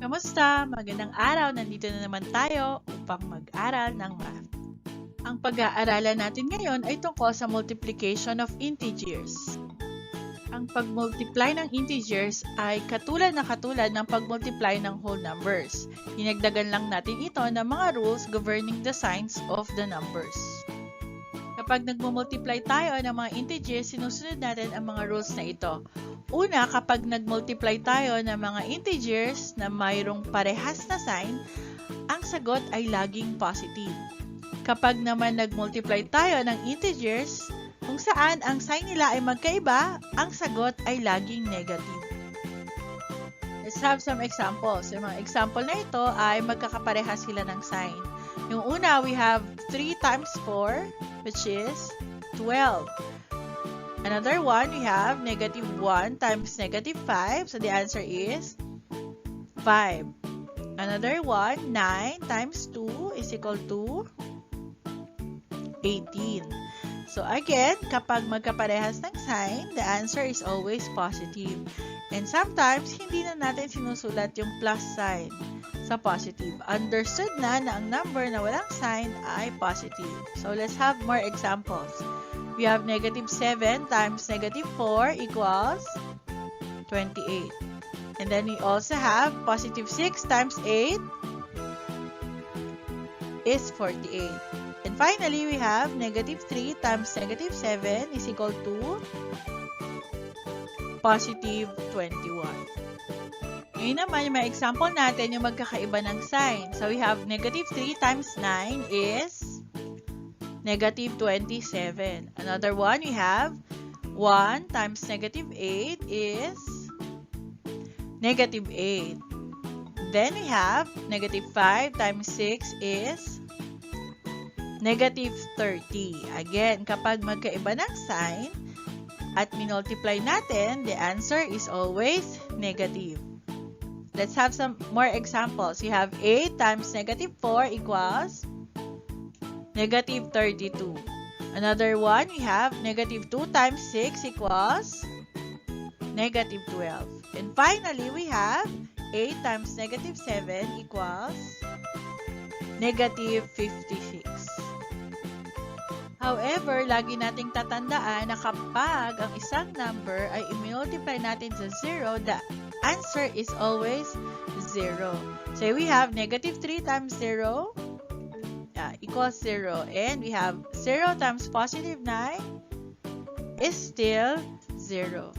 Kamusta? Magandang araw! Nandito na naman tayo upang mag-aral ng math. Ang pag-aaralan natin ngayon ay tungkol sa multiplication of integers. Ang pag-multiply ng integers ay katulad ng pag-multiply ng whole numbers. Dinagdagan lang natin ito ng mga rules governing the signs of the numbers. Kapag nagmumultiply tayo ng mga integers, sinusunod natin ang mga rules na ito. Una, kapag nagmultiply tayo ng mga integers na mayroong parehas na sign, ang sagot ay laging positive. Kapag naman nagmultiply tayo ng integers kung saan ang sign nila ay magkaiba, ang sagot ay laging negative. Let's have some examples. Yung mga example na ito ay magkakaparehas sila ng sign. Yung una, we have 3 times 4, which is 12. Another one, we have negative 1 times negative 5. So the answer is 5. Another one, 9 times 2 is equal to 18. So again, kapag magkaparehas ng sign, the answer is always positive. And sometimes, hindi na natin sinusulat yung plus sign sa positive. Understood na ang number na walang sign ay positive. So let's have more examples. We have negative 7 times negative 4 equals 28. And then we also have positive 6 times 8 is 48. And finally, we have negative 3 times negative 7 is equal to positive 21. Ngayon naman, yung mga example natin, yung magkakaiba ng sign. So we have negative 3 times 9 is negative 27. Another one, we have 1 times negative 8 is negative 8. Then we have negative 5 times 6 is negative 30. Again, kapag magkaiba ng sign at minultiply natin, the answer is always negative. Let's have some more examples. We have 8 times negative 4 equals negative 32. Another one, we have negative 2 times 6 equals negative 12. And finally, we have 8 times negative 7 equals negative 56. However, lagi nating tatandaan na kapag ang isang number ay i-multiply natin sa 0, the answer is always 0. So we have negative 3 times 0 equals 0. And we have 0 times positive 9 is still 0.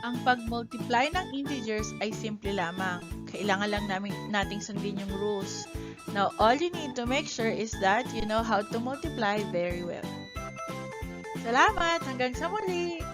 Ang pag-multiply ng integers ay simple lamang. Kailangan lang nating sundin yung rules. Now, all you need to make sure is that you know how to multiply very well. Salamat! Hanggang sa muli!